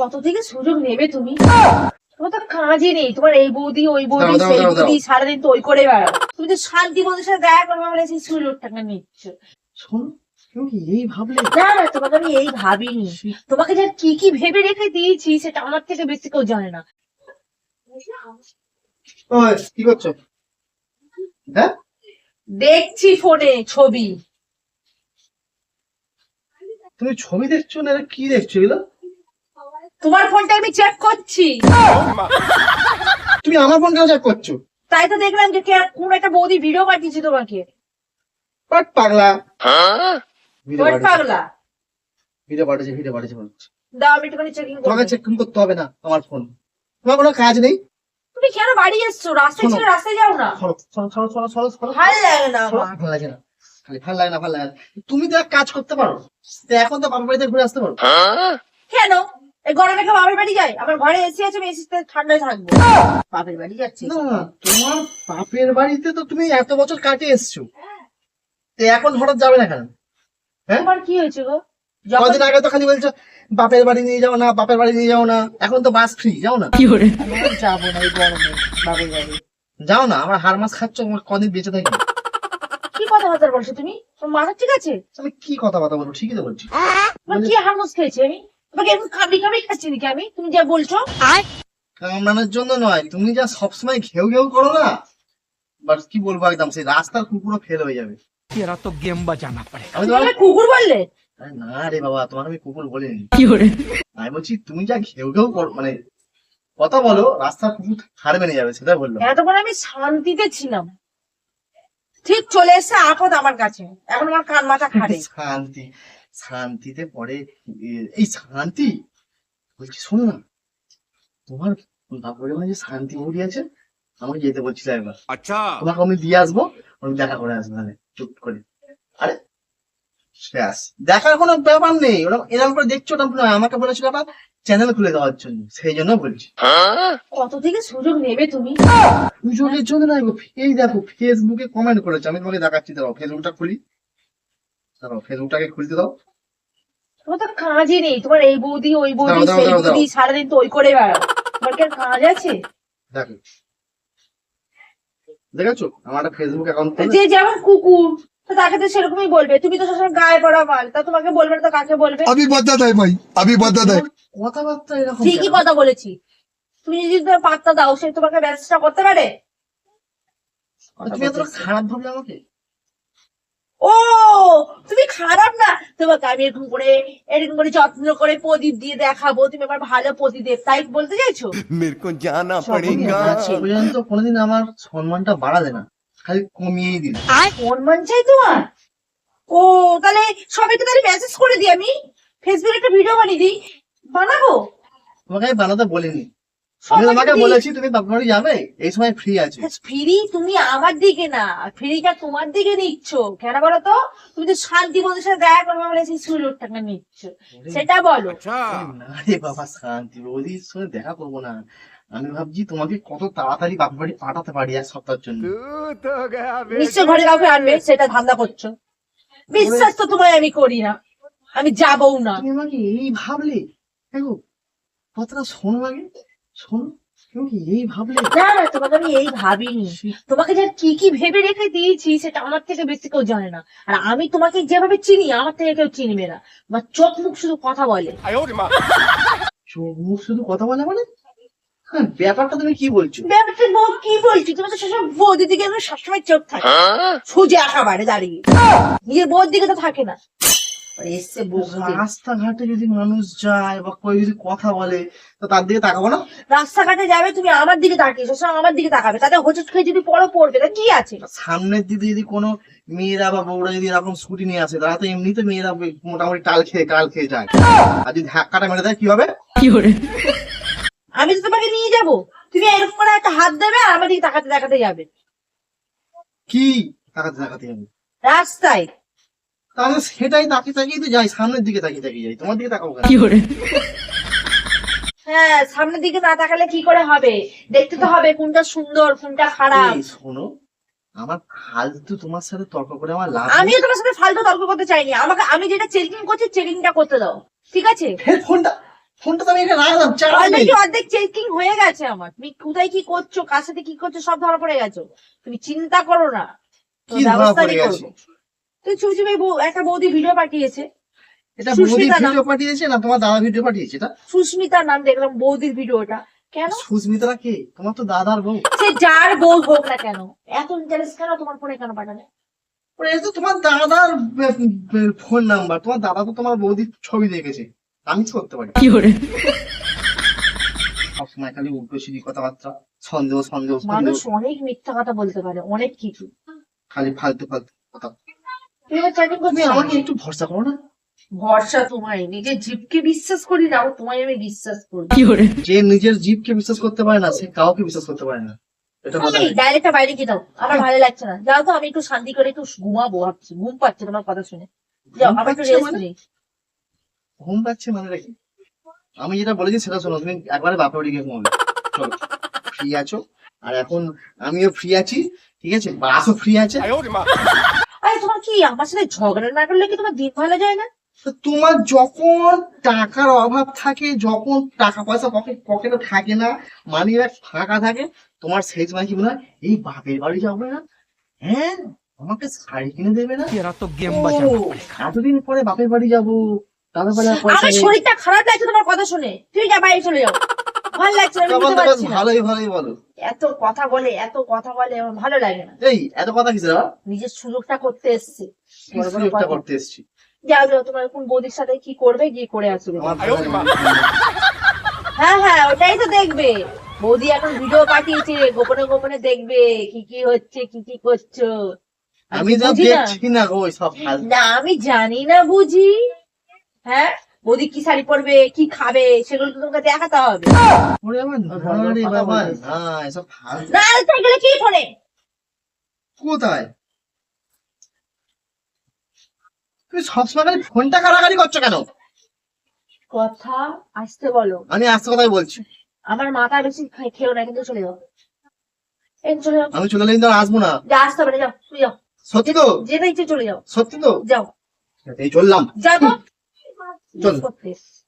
কত থেকে সুযোগ নেবে তুমি? তোমার তো কাজই নেই, তোমার এই বৌদি ওই বৌদি সেই বৌদি সারাদিন তো ওই করে বেড়াও। তুমি তো শান্তি বৌদির সাথে দেখা করবো বলে সেই সুযোগটাকে নিচ্ছ। শোনো, তুমি কি এই ভাবলে? না না, তোমাকে আমি এই ভাবিনি। তোমাকে যে কি কি ভেবে রেখে দিয়েছি সেটা আমার থেকে বেশি কেউ জানে না। ওই, কি করছো? হ্যাঁ, দেখছি ফোনে ছবি। তুমি ছবি দেখছো না? এটা কি দেখছো এগুলো? তোমার ফোনটা আমি চেক করছি। তুমি আমার ফোন কেন চেক করছো? তাই তো দেখলাম যে কোন একটা বৌদি ভিডিও পাঠিয়েছে তোমাকে। পাট পাগলা। বট পাগলা। ভিডিও পাঠিয়েছে বলছি। দাও আমি একটুখানি চেকিং করবো। তোমাকে চেক করতে হবে না আমার ফোন। তোমার কোনো কাজ নেই? তুমি কেন বাড়ি এসছো? রাস্তায় ছিল, রাস্তায় যাও না। ভালো লাগে না আমার। ভালো লাগে না, খালি ভালো লাগে না, ভালো লাগে না। তুমি তো এক কাজ করতে পারো, তো এখন তো বাবার বাড়িতে ঘুরে আসতে পারো। কেন এই গরমে কেউ বাপের বাড়ি যায়? আমার ঘরে এসি আছে, আমি এসিতে ঠান্ডায় থাকবো। বাপের বাড়ি যাচ্ছি না, তোমার বাপের বাড়িতে তো তুমি এত বছর কাটিয়ে এসছো, তো এখন হঠাৎ যাবে না কেন? হ্যাঁ, তোমার কি হয়েছে গো? কদিন আগে তো খালি বলছো বাপের বাড়ি নিয়ে যাও না, বাপের বাড়ি নিয়ে যাও না। এখন তো বাস ফ্রি, যাও না। যাবো না এই গরমে বাপের বাড়ি। যাও না, আমার হার মাস খাচ্ছ, আমার কদিন বেঁচে থাকি। কি কথাবার্তা বলছো তুমি? তোমার মাথা ঠিক আছে? আমি কি কথা বলবো? ঠিকই তো বলছি। তোমার কি হারমোস খেয়েছি আমি? তোমাকে এখন খাবি খাবি খাচ্ছি নাকি আমি? তুমি যা বলছো। কামড়ানোর জন্য নয়, তুমি যা সবসময় ঘেউ ঘেউ করো না, বাট কি বলবো, একদম সেই রাস্তার কুকুরও ফেল হয়ে যাবে। तेरा तो गेम बजाना पड़ेगा। আমি তুমি তোমার আমাকে কুকুর বললে? আরে না রে বাবা, তোমার আমি কুকুর বলিনি। আমি বলছি তুমি যা ঘেউ ঘেউ করো, মানে কথা বলো, রাস্তার কুকুর হার মেনে যাবে, সেটা বললাম। এতক্ষণ আমি শান্তিতে ছিলাম, ঠিক চলে এসে আপদ আমার কাছে। এখন আমার কান মাথা খাড়ে। শান্তি, শান্তিতে পড়ে এই শান্তি। বলছি শোনো না, তোমার বাপের ওখানে যে শান্তি বৌদি আছে, আমাকে যেতে বলছিল একবার। अच्छा তোমাকে আমি দিয়ে আসবো, আমি দেখা করে আসবো, তাহলে চুপ করে। আরে ব্যাস, দেখার কোনো ব্যাপার নেই, ওরা এরকম করে দেখছো, ওটা নয়। আমাকে বলেছিল একটা চ্যানেল খুলে দেওয়ার জন্য, সেই জন্য বলছি। কত থেকে সুযোগ নেবে তুমি? সুযোগের জন্য না, এই দেখো ফেসবুকে কমেন্ট করেছে, আমি তোমাকে দেখাচ্ছি, দাঁড়াও ফেসবুকটা খুলি, দাঁড়াও ফেসবুকটাকে খুলতে দাও। তোমার তো কাজই নেই, তোমার এই বৌদি ওই বৌদি দাও, সেই দাও, দাও। বৌদি সারাদিন তো ওই করে বেড়াও। তোমার কি আর কাজ আছে? দেখো, দেখেছো আমার একটা ফেসবুক অ্যাকাউন্ট যে যেমন কুকুর, তো তাকে তো সেরকমই বলবে। তুমি তো সবসময় গায়ে পড়া মাল, তা তোমাকে বলবে না তো কাকে বলবে? अभी बता दे भाई, अभी बता दे। কথাবার্তা এরকম ঠিকই কেন? কথা বলেছি। তুমি যদি তোমার পাত্তা দাও, সে তোমাকে ব্যবসা করতে পারে। তুমি এত খারাপ ভাবলে আমাকে? ও, তুমি খারাপ না। তোমাকে আমি এরকম করে যত্ন করে প্রদীপ দিয়ে দেখাবো, তুমি আমার ভালো প্রতিদেব, তাই বলতে চাইছো? मेरे को जाना সবই पड़ेगा। আছে। পর্যন্ত কোনোদিন আমার সম্মানটা বাড়ালে না, খালি কমিয়েই দিলে। সম্মান চাই তোমার? ও, তাহলে সবাইকে তাহলে মেসেজ করে দিই, আমি ফেসবুকে একটা ভিডিও বানিয়ে দিই। বানাবো? তোমাকে আমি বানাতে বলিনি, আমি সবাইকে তোমাকে দিই। বলেছি তুমি বাপের বাড়ি যাবে, এই সময় ফ্রি আছে। ফ্রি তুমি আমার দিকে না, ফ্রিটা তোমার দিকে নিচ্ছ কেন বলো তো? তুমি তো শান্তি বৌদির সাথে দেখা করবো বলে সেই সুযোগটাকে নিচ্ছ, সেটা বলো। अच्छा না রে বাবা, শান্তি বৌদির সঙ্গে দেখা করবো না। আমি ভাবছি তোমাকে কত তাড়াতাড়ি বাপের বাড়ি পাঠাতে পারি এক সপ্তাহের জন্য। तू तो गया নিশ্চয় ঘরে কাউকে আনবে, সেটা ধান্দা করছো। বিশ্বাস তো তোমায় আমি করি না, আমি যাবও না। তুমি আমাকে এই ভাবলে? দেখো কথাটা শোনো আগে, শোনো, তুমি কি এই ভাবলে? না না, তোমাকে আমি এই ভাবিনি। তোমাকে যে কি কি ভেবে রেখে দিয়েছি সেটা আমার থেকে বেশি কেউ জানে না। আর আমি তোমাকে যেভাবে চিনি, আমার থেকে কেউ চিনবে না। আমার চোখ মুখ শুধু কথা বলে। চোখ মুখ শুধু কথা বলে মানে? হ্যাঁ, ব্যাপারটা তুমি কি বলছো? ব্যাপারটা বউ কি বলছি? তুমি তো সবসময় বৌদির দিকে সবসময় চোখ থাকে, সোজা একেবারে দাঁড়িয়ে। নিজের বউর দিকে তো থাকে না। আর এসছে বউ খুঁজে। রাস্তাঘাটে যদি মানুষ যায় বা কেউ যদি কথা বলে, তো তার দিকে তাকাবো না? রাস্তাঘাটে যাবে, তুমি আমার দিকে তাকিয়ে সবসময় আমার দিকে তাকাবে, তাতে হোঁচট খেয়ে যদি পড়বে, তা কি আছে? সামনের দিকে যদি কোনো মেয়েরা বা বউরা যদি এরকম স্কুটি নিয়ে আসে, তারা তো এমনিতে মেয়েরা মোটামুটি কাল খেয়ে যায়, আর যদি ধাক্কাটা মেরে দেয় কি হবে? আমি তো তোমাকে নিয়ে যাব, তুমি এরকম করে একটা হাত দেবে আর আমার দিকে তাকাতে তাকাতে যাবে কি তাকাতে তাকাতে হবে? রাস্তায়। তাহলে সেটাই তাকিয়ে তাকিয়ে তো যাই, সামনের দিকে তাকিয়ে তাকিয়ে যাই, তোমার দিকে তাকাবো কেন? হ্যাঁ, সামনের দিকে না তাকালে কি করে হবে? দেখতে তো হবে কোনটা সুন্দর কোনটা খারাপ। এই শোনো, আমার ফালতু তোমার সাথে তর্ক করে আমার লাভ নেই। আমিও তোমার সাথে ফালতু তর্ক করতে চাইনি। আমি যেটা চেকিং করছি চেকিংটা করতে দাও, ঠিক আছে? ফের ফোনটা, ফোনটা তো আমি এখানে রাখলাম, চার্জ নেই। অলরেডি অর্ধেক চেকিং হয়ে গেছে আমার। তুমি কোথায় কি করছো, কার সাথে কি করছো, সব ধরা পড়ে গেছো। তুমি চিন্তা করো না, তো কি ধরা ব্যবস্থা পড়ে আমি গেছে? করবো। তুই চুপি চুপি একটা বৌদি ভিডিও পাঠিয়েছে, এটা বৌদি সুস্মিতা নাম। ভিডিও পাঠিয়েছে না তোমার দাদা ভিডিও পাঠিয়েছে? এটা সুস্মিতার নাম দেখলাম বৌদির ভিডিওটা। কেন? সুস্মিতা কে? তোমার তো দাদার বউ। সে যার বউ হোক না কেন, এত ইন্টারেস্ট কেন তোমার ফোনে কেন পাঠালে? ওরে, এটা তো তোমার দাদার ফোন নাম্বার। তোমার দাদা তো তোমার বৌদির ছবি দেখেছে, আমি তো করতে পারি। সবসময় খালি উল্টো সিধি কথাবার্তা, সন্দেহ সন্দেহ সন্দেহ, মানুষ অনেক মিথ্যা কথা বলতে পারে, অনেক কিছু। খালি ফালতু ফালতু কথা। তুমি এবার চ্যাটিং তুমি করছো আমাকে একটু ভরসা করো না? ভরসা তোমায়, নিজের জীবকে বিশ্বাস করি না, তোমায় আমি বিশ্বাস করি। যে নিজের জীবকে বিশ্বাস করতে পারে না, সে কাউকে বিশ্বাস করতে পারে না। এটা কথা। ডাইরেক্টটা বাইরে কি দাও, আমার ভালো লাগছে না। যাও তো, আমি একটু শান্তি করে একটু ঘুমাবো ভাবছি, ঘুম পাচ্ছে তোমার কথা শুনে। যাও, ঘুম আমার একটু পাচ্ছে রেস্ট মানে? নেই। ঘুম পাচ্ছে মানে রাখি, আমি যেটা বলেছি সেটা শোনো। তুমি একবারে বাপের বাড়ি গিয়ে ঘুমাবে, চলো। ফ্রি আছো, আর এখন আমিও ফ্রি আছি, ঠিক আছে? বাসও ফ্রি আছে। আরে তোমার কি আমার সাথে ঝগড়া না করলে কি তোমার দিন ভালো যায় না? তো তোমার যখন টাকার অভাব থাকে, যখন টাকা পয়সা পকেটে থাকে না, মানি ব্যাগ ফাঁকা থাকে, তোমার সেই সময় কি মনে হয়, এই বাপের বাড়ি যাবে না? হ্যাঁ, আমাকে শাড়ি কিনে দেবে না? तेरा तो गेम ও, बजाना पड़ेगा। এতদিন পরে বাপের বাড়ি যাবো, দাদার বাড়ি আর পয়সা আমার নেই। শরীরটা খারাপ লাগছে তোমার কথা শুনে, তুমি যা বাইরে চলে যাও। ভালো লাগছে না, আমি তখন বুঝতে তো বেশ পারছি না। ভালোই ভালোই বলো। এত কথা বলে, এত কথা বলে, আমার ভালো লাগে না। এই এত কথা কিসের? নিজের সুযোগটা করতে এসছে, কি বড় বড় সুযোগটা কথা। করতে এসছি? যাও যাও, তোমার কোন বৌদির সাথে কি করবে গিয়ে করে আসবে। আমার হ্যাঁ হ্যাঁ, ওটাই তো দেখবে। বৌদি এখন ভিডিও পাঠিয়েছে, গোপনে গোপনে দেখবে কি কি হচ্ছে, কি কি করছো। আমি যা বুঝি না। দেখছি না গো, ওই সব ফালতু। না, আমি জানি না বুঝি। হ্যাঁ, বৌদি কি শাড়ি পরবে, কি খাবে, সেগুলো তো তোমাকে দেখাতে হবে। ওরে আমার না রে বাবা, না, এসব ফালতু। না, তাই গেলে কি ফোনে? কোথায়? তুমি সবসময় খালি ফোনটা কারাকারি করছো কেন? কথা আসতে বলো। আমি আসতে কথাই বলছি। আমার মাথা বেশি খেও না, কিন্তু চলে যাও। এই চলে যাও, আমি চলে গেলে কিন্তু আর আসবো না। যা আসতে হবে না, যাও তুমি যাও। সত্যি তো? যেতে ইচ্ছে চলে যাও, সত্যি তো? যাও এই চললাম। যাও তো। চল। করতে এসছি।